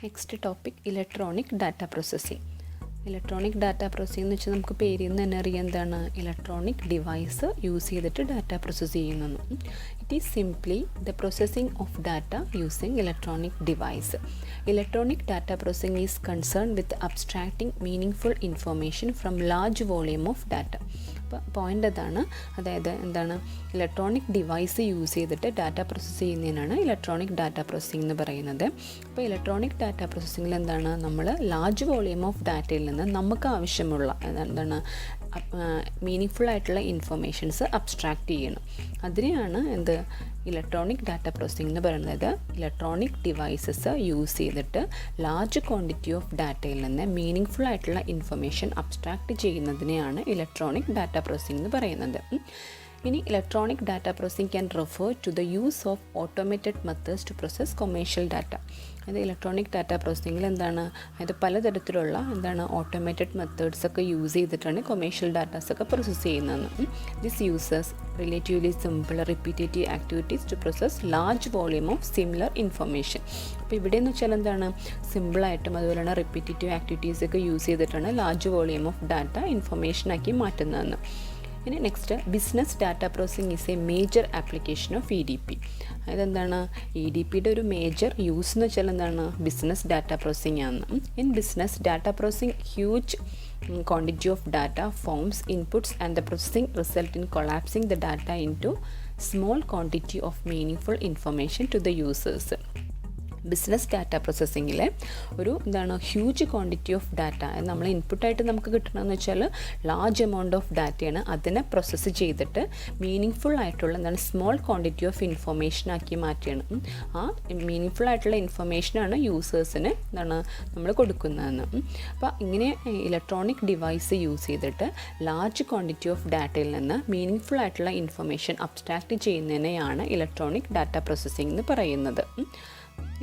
Next topic electronic data processing. Electronic data processing എന്ന് വെച്ചാൽ നമുക്ക് പേരിൽ നിന്ന് തന്നെ അറിയാം എന്താണ് ഇലക്ട്രോണിക് ഡിവൈസ് യൂസ് ചെയ്തിട്ട് ഡാറ്റ പ്രോസസ്സ് ചെയ്യുന്നു. It is simply the processing of data using electronic device. Electronic data processing is concern with അബ്സ്ട്രാക്റ്റിംഗ് meaning information from large volume of data. അപ്പോൾ പോയിൻ്റ് അതാണ്, അതായത് എന്താണ് ഇലക്ട്രോണിക് ഡിവൈസ് യൂസ് ചെയ്തിട്ട് data process ചെയ്യുന്നതിനാണ് electronic data processing എന്ന് പറയുന്നത്. അപ്പോൾ electronic data പ്രോസസ്സിങ്ങിൽ എന്താണ് നമ്മൾ ലാർജ് വോളിയം ഓഫ് ഡാറ്റയിൽ നിന്ന് നമുക്ക് ആവശ്യമുള്ള എന്താണ് മീനിങ് ആയിട്ടുള്ള ഇൻഫർമേഷൻസ് അബ്സ്ട്രാക്റ്റ് ചെയ്യണം. അതിനെയാണ് ഇലക്ട്രോണിക് ഡാറ്റ പ്രോസസ്സിംഗ് എന്ന് പറയുന്നത്. ഇലക്ട്രോണിക് ഡിവൈസസ് യൂസ് ചെയ്തിട്ട് ലാർജ് ക്വാണ്ടിറ്റി ഓഫ് ഡാറ്റയിൽ നിന്ന് മീനിങ് ആയിട്ടുള്ള ഇൻഫർമേഷൻ അബ്സ്ട്രാക്റ്റ് ചെയ്യുന്നതിനെയാണ് ഇലക്ട്രോണിക് ഡാറ്റ പ്രോസസ്സിംഗ് എന്ന് പറയുന്നത്. ഇനി electronic data processing can refer to the use of automated methods to process commercial data. അത് ഇലക്ട്രോണിക് ഡാറ്റ പ്രോസസ്സിങ്ങിൽ അതായത് പലതരത്തിലുള്ള ഓട്ടോമേറ്റഡ് മെത്തേഡ്സ് ഒക്കെ യൂസ് ചെയ്തിട്ടാണ് കൊമേഴ്ഷ്യൽ ഡാറ്റാസൊക്കെ പ്രോസസ്സ് ചെയ്യുന്നത്. This uses relatively simple repetitive activities to process large volume of similar information. അപ്പോൾ ഇവിടെ എന്ന് വെച്ചാൽ സിമ്പിളായിട്ടും അതുപോലെ തന്നെ റിപ്പീറ്റേറ്റീവ് ആക്ടിവിറ്റീസൊക്കെ യൂസ് ചെയ്തിട്ടാണ് ലാർജ് വോളിയം ഓഫ് ഡാറ്റ ഇൻഫർമേഷനാക്കി മാറ്റുന്നതെന്ന്. ഇനി next business data processing is A major application of EDP. അതെന്താണ് EDPയുടെ ഒരു മേജർ യൂസ് എന്ന് വെച്ചാൽ ബിസിനസ് ഡാറ്റ പ്രോസസ്സിംഗ് ആണ്. In business data processing huge quantity of data forms inputs and the processing result in collapsing the data into small quantity of meaningful information to the users. Business data പ്രോസസ്സിങ്ങിലെ huge quantity of data നമ്മൾ ഇൻപുട്ടായിട്ട് നമുക്ക് കിട്ടണമെന്ന് വെച്ചാൽ large amount of ഡാറ്റയാണ്. അതിനെ process ചെയ്തിട്ട് meaning ആയിട്ടുള്ള സ്മോൾ ക്വാണ്ടിറ്റി ഓഫ് ഇൻഫർമേഷനാക്കി മാറ്റിയാണ്. ആ മീനിങ് ആയിട്ടുള്ള ഇൻഫർമേഷനാണ് യൂസേഴ്സിന് നമ്മൾ കൊടുക്കുന്നതെന്ന്. അപ്പോൾ ഇങ്ങനെ ഇലക്ട്രോണിക് ഡിവൈസ് യൂസ് ചെയ്തിട്ട് ലാർജ് ക്വാണ്ടിറ്റി ഓഫ് ഡാറ്റയിൽ നിന്ന് മീനിങ് ആയിട്ടുള്ള ഇൻഫർമേഷൻ അബ്സ്ട്രാക്റ്റ് ചെയ്യുന്നതിനെയാണ് ഇലക്ട്രോണിക് ഡാറ്റ പ്രോസസ്സിംഗ് എന്ന് പറയുന്നത്.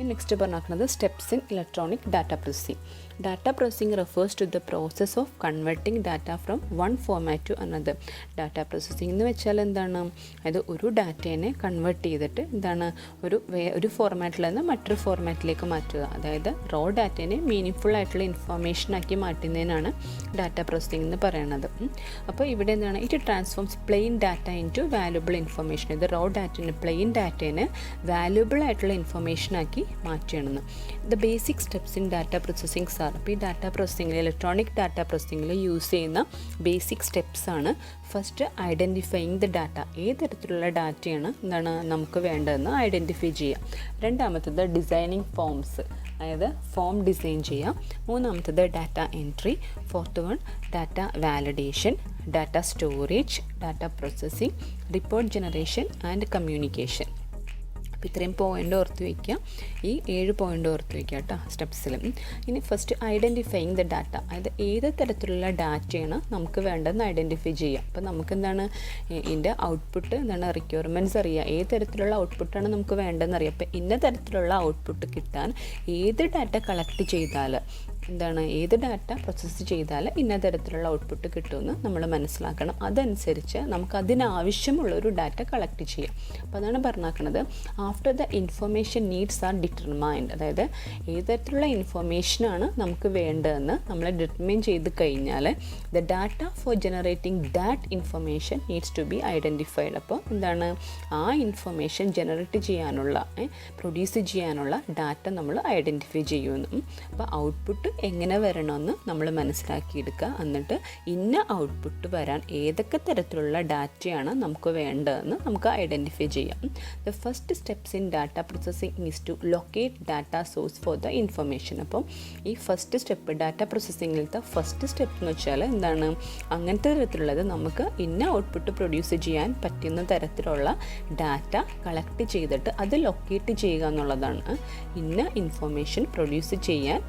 നെക്സ്റ്റ് പറഞ്ഞാൽ steps in electronic data processing. Data processing refers to the process of converting data from one format to another. Data processing എന്ന് വെച്ചാൽ അതായത് ഒരു ഡാറ്റേനെ കൺവേർട്ട് ചെയ്തിട്ട് ഒരു ഫോർമാറ്റിൽ നിന്ന് മറ്റൊരു ഫോർമാറ്റിലേക്ക് മാറ്റുക. അതായത് റോ ഡാറ്റേനെ മീനിങ് ആയിട്ടുള്ള ഇൻഫർമേഷനാക്കി മാറ്റുന്നതിനാണ് ഡാറ്റ പ്രോസസ്സിംഗ് എന്ന് പറയുന്നത്. അപ്പോൾ ഇവിടെ it transforms plain data into valuable information. ഇത് റോ ഡാറ്റേനെ പ്ലെയിൻ ഡാറ്റേനെ വാല്യുബിൾ ആയിട്ടുള്ള ഇൻഫർമേഷനാക്കി മാറ്റുകയാണെന്ന്. The basic steps in data processing sir. അപ്പോൾ ഈ ഡാറ്റ പ്രോസസ്സിങ്ങിൽ ഇലക്ട്രോണിക് ഡാറ്റ പ്രോസസ്സിങ്ങിൽ യൂസ് ചെയ്യുന്ന ബേസിക് സ്റ്റെപ്സ് ആണ്. First identifying the data. ഏത് തരത്തിലുള്ള ഡാറ്റയാണ് നമുക്ക് വേണ്ടതെന്ന് ഐഡൻറ്റിഫൈ ചെയ്യാം. രണ്ടാമത്തത് ഡിസൈനിങ് ഫോംസ്, അതായത് ഫോം ഡിസൈൻ ചെയ്യാം. മൂന്നാമത്തത് data entry. Fourth one data validation, data storage, data processing, report generation and communication. അപ്പോൾ ഇത്രയും പോയിൻ്റ് ഓർത്ത് വയ്ക്കുക. ഈ 7 പോയിൻ്റ് ഓർത്ത് വയ്ക്കുക കേട്ടോ സ്റ്റെപ്സിൽ. ഇനി ഫസ്റ്റ് ഐഡൻറ്റിഫൈയിങ് ദ ഡാറ്റ, അതായത് ഏത് തരത്തിലുള്ള ഡാറ്റയാണ് നമുക്ക് വേണ്ടതെന്ന് ഐഡൻറ്റിഫൈ ചെയ്യാം. അപ്പോൾ നമുക്ക് ഇതിൻ്റെ ഔട്ട്പുട്ട് റിക്വയർമെൻറ്റ്സ് അറിയാം. ഏത് തരത്തിലുള്ള ഔട്ട്പുട്ടാണ് നമുക്ക് വേണ്ടതെന്ന് അറിയാം. അപ്പോൾ ഇന്ന തരത്തിലുള്ള ഔട്ട്പുട്ട് കിട്ടാൻ ഏത് ഡാറ്റ കളക്ട് ചെയ്താൽ ഏത് ഡാറ്റ പ്രോസസ്സ് ചെയ്താൽ ഇന്ന തരത്തിലുള്ള ഔട്ട്പുട്ട് കിട്ടുമെന്ന് നമ്മൾ മനസ്സിലാക്കണം. അതനുസരിച്ച് നമുക്ക് അതിനാവശ്യമുള്ളൊരു ഡാറ്റ കളക്ട് ചെയ്യാം. അപ്പോൾ അതാണ് പറഞ്ഞാക്കുന്നത് after the information needs are determined. അതായത് ഏത് തരത്തിലുള്ള ഇൻഫർമേഷനാണ് നമുക്ക് വേണ്ടതെന്ന് നമ്മൾ ഡിറ്റർമൈൻ ചെയ്ത് കഴിഞ്ഞാൽ the data for generating that information needs to be identified. അപ്പോൾ ആ ഇൻഫർമേഷൻ ജനറേറ്റ് ചെയ്യാനുള്ള പ്രൊഡ്യൂസ് ചെയ്യാനുള്ള ഡാറ്റ നമ്മൾ ഐഡൻറ്റിഫൈ ചെയ്യുമെന്നും. അപ്പോൾ ഔട്ട്പുട്ട് എങ്ങനെ വരണമെന്ന് നമ്മൾ മനസ്സിലാക്കിയെടുക്കുക. എന്നിട്ട് ഇന്ന ഔട്ട്പുട്ട് വരാൻ ഏതൊക്കെ തരത്തിലുള്ള ഡാറ്റയാണ് നമുക്ക് വേണ്ടതെന്ന് നമുക്ക് ഐഡൻറ്റിഫൈ ചെയ്യാം. The first steps in data processing is to locate data source for the information. അപ്പം ഈ ഫസ്റ്റ് സ്റ്റെപ്പ് ഡാറ്റ പ്രോസസ്സിങ്ങിലത്തെ ഫസ്റ്റ് സ്റ്റെപ്പ് എന്ന് വെച്ചാൽ അങ്ങനത്തെ തരത്തിലുള്ളത് നമുക്ക് ഇന്ന ഔട്ട്പുട്ട് പ്രൊഡ്യൂസ് ചെയ്യാൻ പറ്റുന്ന തരത്തിലുള്ള ഡാറ്റ കളക്ട് ചെയ്തിട്ട് അത് ലൊക്കേറ്റ് ചെയ്യുക എന്നുള്ളതാണ്. ഇന്ന ഇൻഫർമേഷൻ പ്രൊഡ്യൂസ് ചെയ്യാൻ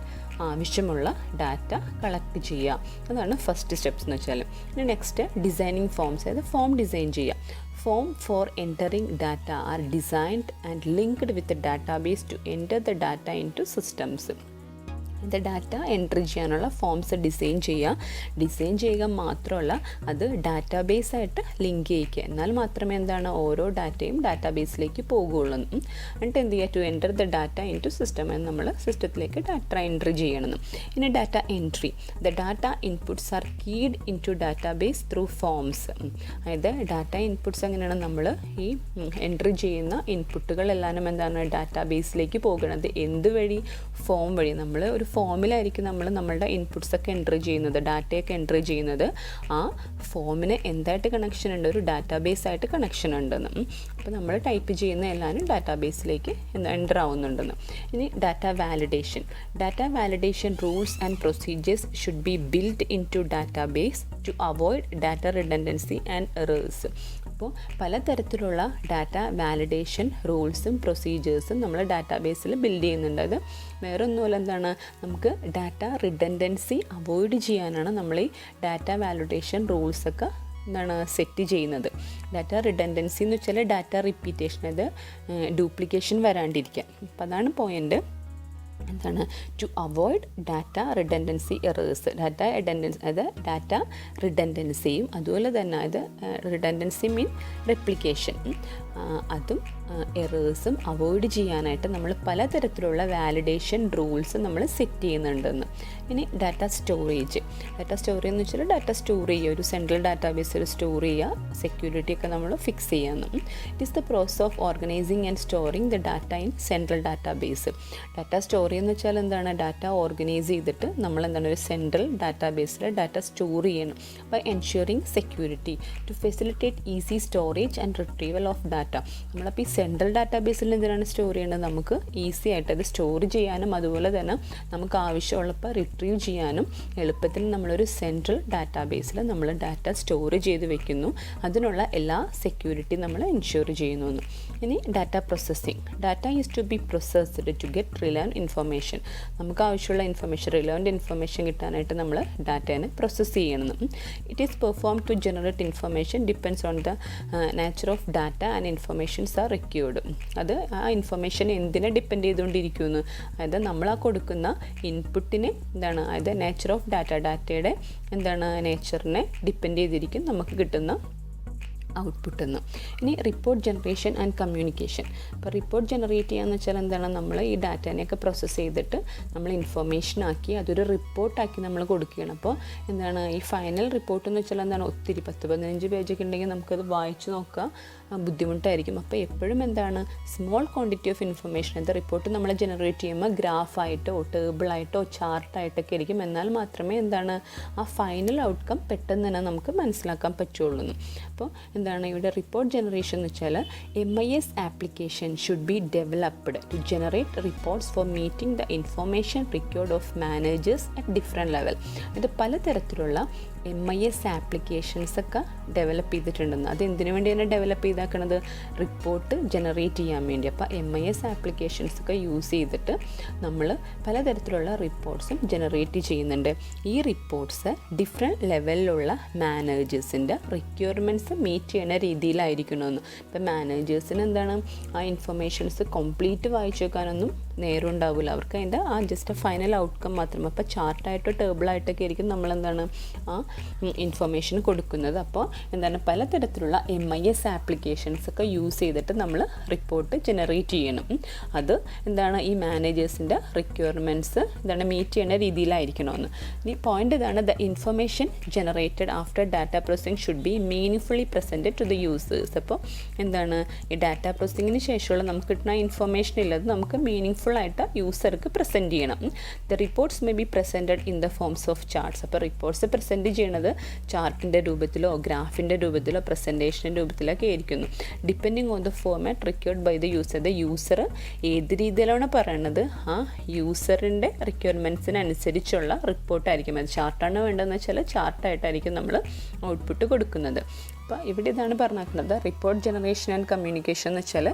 ആവശ്യമുള്ള ഡാറ്റ കളക്ട് ചെയ്യുക. അതാണ് ഫസ്റ്റ് സ്റ്റെപ്സ് എന്ന് വെച്ചാൽ. പിന്നെ നെക്സ്റ്റ് ഡിസൈനിങ് ഫോംസ്, അതായത് ഫോം ഡിസൈൻ ചെയ്യുക. Form for entering data are designed and linked with database to enter the data into systems. ഇത് ഡാറ്റ എൻട്രി ചെയ്യാനുള്ള ഫോംസ് ഡിസൈൻ ചെയ്യുക മാത്രമല്ല അത് ഡാറ്റാബേസായിട്ട് ലിങ്ക് ചെയ്യിക്കുക. എന്നാൽ മാത്രമേ എന്താണ് ഓരോ ഡാറ്റയും ഡാറ്റാബേസിലേക്ക് പോകുകയുള്ളൂ. എന്നിട്ട് എന്ത് ചെയ്യുക, to enter the data into system എന്ന് നമ്മൾ സിസ്റ്റത്തിലേക്ക് ഡാറ്റ എൻട്രി ചെയ്യണം. ഇനി data entry, the data inputs are keyed into database through forms. അതായത് ഡാറ്റ ഇൻപുട്സ് എങ്ങനെയാണ്, നമ്മൾ ഈ എൻട്രി ചെയ്യുന്ന ഇൻപുട്ടുകളെല്ലാം എന്താണ് ഡാറ്റാബേസിലേക്ക് പോകുന്നത്. എന്ത് വഴി? ഫോം വഴി. നമ്മൾ ഒരു ഫോമിലായിരിക്കും നമ്മളുടെ ഇൻപുട്സൊക്കെ എൻട്രി ചെയ്യുന്നത്, ഡാറ്റയൊക്കെ എൻട്രി ചെയ്യുന്നത്. ആ ഫോമിന് എന്തായിട്ട് കണക്ഷൻ ഉണ്ട്? ഒരു ഡാറ്റാബേസ് ആയിട്ട് കണക്ഷൻ ഉണ്ടെന്ന്. അപ്പോൾ നമ്മൾ ടൈപ്പ് ചെയ്യുന്ന എല്ലാവരും ഡാറ്റാബേസിലേക്ക് എൻ്റർ ആവുന്നുണ്ടെന്ന്. ഇനി data validation rules and procedures should be build into database to avoid data redundancy and errors. അപ്പോൾ പലതരത്തിലുള്ള ഡാറ്റ വാലിഡേഷൻ റൂൾസും പ്രൊസീജിയേഴ്സും നമ്മൾ ഡാറ്റാബേസിൽ ബിൽഡ് ചെയ്യുന്നുണ്ട്. അത് വേറെ ഒന്നുമല്ല, എന്താണ്, നമുക്ക് ഡാറ്റ റിഡൻഡൻസി അവോയ്ഡ് ചെയ്യാനാണ് നമ്മൾ ഈ ഡാറ്റ വാലിഡേഷൻ റൂൾസൊക്കെ എന്താണ് സെറ്റ് ചെയ്യുന്നത്. ഡാറ്റ റിഡൻഡൻസി എന്ന് വെച്ചാൽ ഡാറ്റ റിപ്പീറ്റേഷൻ, അത് ഡ്യൂപ്ലിക്കേഷൻ വരാണ്ടിരിക്കുക. അപ്പോൾ അതാണ് പോയിൻ്റ്. എന്താണ്, to avoid data redundancy errors. Data റിഡൻഡൻസിയും അതുപോലെ തന്നെ അത് റിഡൻഡൻസി മീൻ റെപ്ലിക്കേഷൻ, അതും എറേഴ്സും അവോയ്ഡ് ചെയ്യാനായിട്ട് നമ്മൾ പലതരത്തിലുള്ള വാലിഡേഷൻ റൂൾസ് നമ്മൾ സെറ്റ് ചെയ്യുന്നുണ്ടെന്ന്. ഇനി ഡാറ്റ സ്റ്റോറേജ് എന്ന് വെച്ചാൽ ഡാറ്റ സ്റ്റോർ ചെയ്യുക, ഒരു സെൻട്രൽ ഡാറ്റാബേസിൽ സ്റ്റോർ ചെയ്യുക, സെക്യൂരിറ്റി ഒക്കെ നമ്മൾ ഫിക്സ് ചെയ്യാമെന്ന്. It is the process of organising and storing the data in central database. Data store എന്ന് വെച്ചാൽ എന്താണ്, ഡാറ്റ ഓർഗനൈസ് ചെയ്തിട്ട് നമ്മൾ എന്താണ് ഒരു സെൻട്രൽ ഡാറ്റാബേസിൽ ഡാറ്റ സ്റ്റോർ ചെയ്യണം. By ensuring security to facilitate easy storage and retrieval of data. നമ്മളപ്പോൾ ഈ സെൻട്രൽ ഡാറ്റാബേസിൽ എന്തിനാണ് സ്റ്റോർ ചെയ്യേണ്ടത്? നമുക്ക് ഈസി ആയിട്ട് അത് സ്റ്റോർ ചെയ്യാനും അതുപോലെ തന്നെ നമുക്ക് ആവശ്യമുള്ളപ്പോൾ റിട്രീവ് ചെയ്യാനും എളുപ്പത്തിൽ നമ്മളൊരു സെൻട്രൽ ഡാറ്റാബേസിൽ നമ്മൾ ഡാറ്റ സ്റ്റോർ ചെയ്ത് വെക്കുന്നു. അതിനുള്ള എല്ലാ സെക്യൂരിറ്റി നമ്മൾ എൻഷുർ ചെയ്യുന്നു. ഇനി data processing. Data is to be processed to get relevant information. നമുക്ക് ആവശ്യമുള്ള റിലവൻറ്റ് ഇൻഫർമേഷൻ കിട്ടാനായിട്ട് നമ്മൾ ഡാറ്റേനെ പ്രോസസ്സ് ചെയ്യണം. It is perform to generate information depends on the nature of data and informations are required. അത് ആ ഇൻഫർമേഷൻ എന്തിനെ depend ചെയ്തുകൊണ്ടിരിക്കുന്നു? അതായത് നമ്മൾ ആ കൊടുക്കുന്ന ഇൻപുട്ടിനെ എന്താണ്, അതായത് നേച്ചർ ഓഫ് ഡാറ്റയുടെ എന്താണ് നേച്ചറിനെ ഡിപ്പെൻഡ് ചെയ്തിരിക്കും നമുക്ക് കിട്ടുന്ന ഔട്ട്പുട്ട് എന്ന്. ഇനി റിപ്പോർട്ട് ജനറേഷൻ ആൻഡ് കമ്മ്യൂണിക്കേഷൻ. ഇപ്പോൾ റിപ്പോർട്ട് ജനറേറ്റ് ചെയ്യാന്ന് വെച്ചാൽ എന്താണ്, നമ്മൾ ഈ ഡാറ്റേനെയൊക്കെ പ്രോസസ്സ് ചെയ്തിട്ട് നമ്മൾ ഇൻഫർമേഷൻ ആക്കി അതൊരു റിപ്പോർട്ടാക്കി നമ്മൾ കൊടുക്കുകയാണ്. അപ്പോൾ എന്താണ് ഈ ഫൈനൽ റിപ്പോർട്ട് എന്ന് വെച്ചാൽ എന്താണ്, ഒത്തിരി 10-15 പേജൊക്കെ ഉണ്ടെങ്കിൽ നമുക്കത് വായിച്ച് നോക്കുക ബുദ്ധിമുട്ടായിരിക്കും. അപ്പോൾ എപ്പോഴും എന്താണ്, സ്മോൾ ക്വാണ്ടിറ്റി ഓഫ് ഇൻഫർമേഷൻ, അത് റിപ്പോർട്ട് നമ്മൾ ജനറേറ്റ് ചെയ്യുമ്പോൾ ഗ്രാഫായിട്ടോ ടേബിളായിട്ടോ ചാർട്ടായിട്ടൊക്കെ ആയിരിക്കും. എന്നാൽ മാത്രമേ എന്താണ് ആ ഫൈനൽ ഔട്ട്കം പെട്ടെന്ന് തന്നെ നമുക്ക് മനസ്സിലാക്കാൻ പറ്റുള്ളൂ. അപ്പോൾ എന്താണ് ഇവിടെ റിപ്പോർട്ട് ജനറേഷൻ എന്ന് വെച്ചാൽ MIS application should be developed to generate reports for meeting the information required of managers at different level. ഇത് പലതരത്തിലുള്ള MIS ആപ്ലിക്കേഷൻസൊക്കെ ഡെവലപ്പ് ചെയ്തിട്ടുണ്ടെന്ന്. അത് എന്തിനു വേണ്ടിയാണ് ഡെവലപ്പ് ചെയ്താക്കണത്? റിപ്പോർട്ട് ജനറേറ്റ് ചെയ്യാൻ വേണ്ടി. അപ്പോൾ MIS ആപ്ലിക്കേഷൻസൊക്കെ യൂസ് ചെയ്തിട്ട് നമ്മൾ പലതരത്തിലുള്ള റിപ്പോർട്ട്സും ജനറേറ്റ് ചെയ്യുന്നുണ്ട്. ഈ റിപ്പോർട്ട്സ് ഡിഫറെൻറ്റ് ലെവലിലുള്ള മാനേജേഴ്സിൻ്റെ റിക്വയർമെൻറ്റ്സ് മീറ്റ് ചെയ്യുന്ന രീതിയിലായിരിക്കണമെന്ന്. ഇപ്പം മാനേജേഴ്സിന് എന്താണ് ആ ഇൻഫർമേഷൻസ് കംപ്ലീറ്റ് വായിച്ചു വെക്കാനൊന്നും നേരം ഉണ്ടാവില്ല. അവർക്ക് അതിൻ്റെ ആ ജസ്റ്റ് ഫൈനൽ ഔട്ട്കം മാത്രം. അപ്പോൾ ചാർട്ടായിട്ടോ ടേബിളായിട്ടൊക്കെ ആയിരിക്കും നമ്മളെന്താണ് ആ ഇൻഫർമേഷൻ കൊടുക്കുന്നത്. അപ്പോൾ എന്താണ് പലതരത്തിലുള്ള MIS ആപ്ലിക്കേഷൻസൊക്കെ യൂസ് ചെയ്തിട്ട് നമ്മൾ റിപ്പോർട്ട് ജനറേറ്റ് ചെയ്യണം. അത് എന്താണ് ഈ മാനേജേഴ്സിൻ്റെ റിക്വയർമെൻറ്റ്സ് എന്താണ് മീറ്റ് ചെയ്യുന്ന രീതിയിലായിരിക്കണമെന്ന്. ഈ പോയിൻ്റ് ഇതാണ്, the information generated after data processing should be meaningfully presented to the users. അപ്പോൾ എന്താണ് ഈ ഡാറ്റ പ്രോസസ്സിങ്ങിന് ശേഷമുള്ള നമുക്ക് കിട്ടുന്ന ഇൻഫർമേഷൻ ഉള്ളത് നമുക്ക് മീനിങ്ഫുൾ ആയിട്ട് യൂസർക്ക് പ്രസൻറ്റ് ചെയ്യണം. The reports may be presented in the forms of charts. അപ്പോൾ റിപ്പോർട്ട്സ് പ്രസൻറ്റ് ചെയ്യണത് ചാർട്ടിൻ്റെ രൂപത്തിലോ ഗ്രാഫിൻ്റെ രൂപത്തിലോ പ്രസൻറ്റേഷൻ്റെ രൂപത്തിലൊക്കെ ആയിരിക്കുന്നു. Depending on the format required by the user. The user ഏത് രീതിയിലാണ് പറയണത് ആ യൂസറിൻ്റെ റിക്വയർമെൻറ്റ്സിനനുസരിച്ചുള്ള റിപ്പോർട്ടായിരിക്കും. അത് ചാർട്ടാണ് വേണ്ടതെന്ന് വെച്ചാൽ ചാർട്ടായിട്ടായിരിക്കും നമ്മൾ ഔട്ട്പുട്ട് കൊടുക്കുന്നത്. അപ്പോൾ ഇവിടെ ഇതാണ് പറഞ്ഞിട്ടുള്ളത്, റിപ്പോർട്ട് ജനറേഷൻ ആൻഡ് കമ്മ്യൂണിക്കേഷൻ എന്ന് വെച്ചാൽ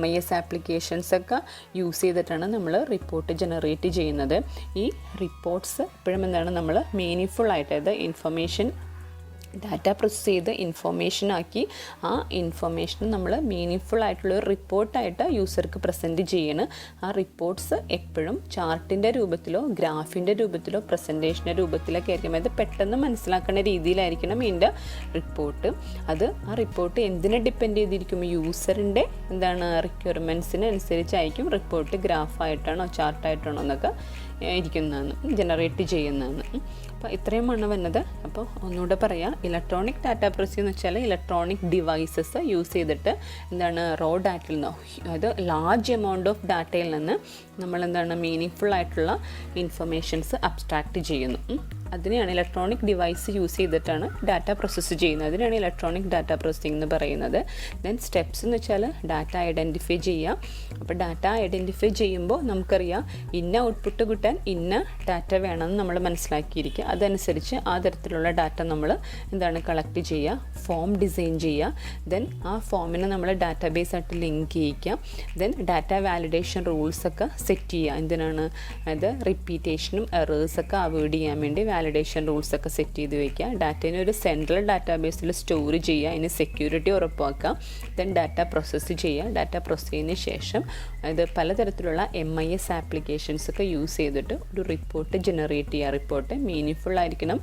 MIS ആപ്ലിക്കേഷൻസൊക്കെ യൂസ് ചെയ്തിട്ടാണ് നമ്മൾ റിപ്പോർട്ട് ജനറേറ്റ് ചെയ്യുന്നത്. ഈ റിപ്പോർട്ട്സ് എപ്പോഴും എന്താണ് നമ്മൾ മീനിങ്ഫുൾ ആയിട്ട്, അതായത് ഇൻഫർമേഷൻ ഡാറ്റ പ്രോസസ്സ് ചെയ്ത് ഇൻഫോർമേഷനാക്കി ആ ഇൻഫോർമേഷൻ നമ്മൾ മീനിങ് ആയിട്ടുള്ള ഒരു റിപ്പോർട്ടായിട്ട് യൂസർക്ക് പ്രസൻറ്റ് ചെയ്യണം. ആ റിപ്പോർട്ട്സ് എപ്പോഴും ചാർട്ടിൻ്റെ രൂപത്തിലോ ഗ്രാഫിൻ്റെ രൂപത്തിലോ പ്രസൻറ്റേഷൻ്റെ രൂപത്തിലൊക്കെ ആയിരിക്കും. അത് പെട്ടെന്ന് മനസ്സിലാക്കുന്ന രീതിയിലായിരിക്കണം ഇതിൻ്റെ റിപ്പോർട്ട്. അത് ആ റിപ്പോർട്ട് എന്തിനെ ഡിപ്പെൻഡ് ചെയ്തിരിക്കും? യൂസറിൻ്റെ റിക്വയർമെൻറ്റ്സിന് അനുസരിച്ചായിരിക്കും റിപ്പോർട്ട് ഗ്രാഫായിട്ടാണോ ചാർട്ടായിട്ടാണോ എന്നൊക്കെ ഇരിക്കുന്നതെന്ന് ജനറേറ്റ് ചെയ്യുന്നതെന്ന്. അപ്പോൾ ഇത്രയുമാണ് വന്നത്. അപ്പോൾ ഒന്നുകൂടെ പറയാം, ഇലക്ട്രോണിക് ഡാറ്റ പ്രോസസ്സിംഗ് എന്ന് വെച്ചാൽ ഇലക്ട്രോണിക് ഡിവൈസസ് യൂസ് ചെയ്തിട്ട് റോ ഡാറ്റയിൽ നിന്ന്, അതായത് ലാർജ് എമൗണ്ട് ഓഫ് ഡാറ്റയിൽ നിന്ന് നമ്മൾ മീനിങ് ആയിട്ടുള്ള ഇൻഫർമേഷൻസ് അബ്സ്ട്രാക്റ്റ് ചെയ്യുന്നു. അതിനെയാണ് ഇലക്ട്രോണിക് ഡിവൈസ് യൂസ് ചെയ്തിട്ടാണ് ഡാറ്റ പ്രോസസ്സ് ചെയ്യുന്നത്. അതിനാണ് ഇലക്ട്രോണിക് ഡാറ്റ പ്രോസസ്സിംഗ് എന്ന് പറയുന്നത്. ദെൻ സ്റ്റെപ്സ് എന്ന് വെച്ചാൽ ഡാറ്റ ഐഡൻറ്റിഫൈ ചെയ്യുക. അപ്പോൾ ഡാറ്റ ഐഡൻറ്റിഫൈ ചെയ്യുമ്പോൾ നമുക്കറിയാം ഇന്ന ഔട്ട്പുട്ട് കിട്ടാൻ ഇന്ന ഡാറ്റ വേണമെന്ന് നമ്മൾ മനസ്സിലാക്കിയിരിക്കുക. അതനുസരിച്ച് ആ തരത്തിലുള്ള ഡാറ്റ നമ്മൾ കളക്ട് ചെയ്യുക, ഫോം ഡിസൈൻ ചെയ്യുക. ദെൻ ആ ഫോമിനെ നമ്മൾ ഡാറ്റാബേസ് ആയിട്ട് ലിങ്ക് ചെയ്യിക്കുക. ദെൻ ഡാറ്റ വാലിഡേഷൻ റൂൾസൊക്കെ സെറ്റ് ചെയ്യുക. അത് റിപ്പീറ്റേഷനും എറേഴ്സൊക്കെ അവോയ്ഡ് ചെയ്യാൻ വേണ്ടി വാലിഡേഷൻ റൂൾസൊക്കെ സെറ്റ് ചെയ്ത് വയ്ക്കുക. ഡാറ്റേനെ ഒരു സെൻട്രൽ ഡാറ്റാബേസിൽ സ്റ്റോർ ചെയ്യുക, അതിന് സെക്യൂരിറ്റി ഉറപ്പാക്കുക. ദെൻ ഡാറ്റ പ്രോസസ്സ് ചെയ്യുക. ഡാറ്റ പ്രോസസ്സ് ചെയ്തതിന് ശേഷം അത് പലതരത്തിലുള്ള MIS ആപ്ലിക്കേഷൻസൊക്കെ യൂസ് ചെയ്തിട്ട് ഒരു റിപ്പോർട്ട് ജനറേറ്റ് ചെയ്യുക. റിപ്പോർട്ട് മീനിങ് ആയിരിക്കണം.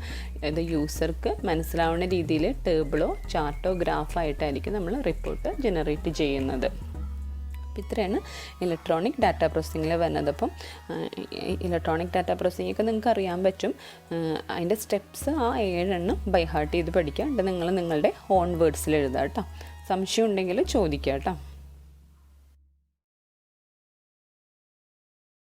അത് യൂസർക്ക് മനസ്സിലാവുന്ന രീതിയിൽ ടേബിളോ ചാർട്ടോ ഗ്രാഫായിട്ടായിരിക്കും നമ്മൾ റിപ്പോർട്ട് ജനറേറ്റ് ചെയ്യുന്നത്. അപ്പോൾ ഇത്രയാണ് ഇലക്ട്രോണിക് ഡാറ്റ പ്രോസസ്സിങ്ങിൽ വരുന്നത്. അപ്പം ഇലക്ട്രോണിക് ഡാറ്റ പ്രോസസ്സിങ്ങൊക്കെ നിങ്ങൾക്ക് അറിയാൻ പറ്റും. അതിൻ്റെ സ്റ്റെപ്സ് ആ 7 ബൈ ഹാർട്ട് ചെയ്ത് പഠിക്കുക. എന്നിട്ട് നിങ്ങൾ നിങ്ങളുടെ ഓൺ വേർഡ്സിൽ എഴുതുക കേട്ടോ. സംശയം ഉണ്ടെങ്കിൽ ചോദിക്കുക കേട്ടോ.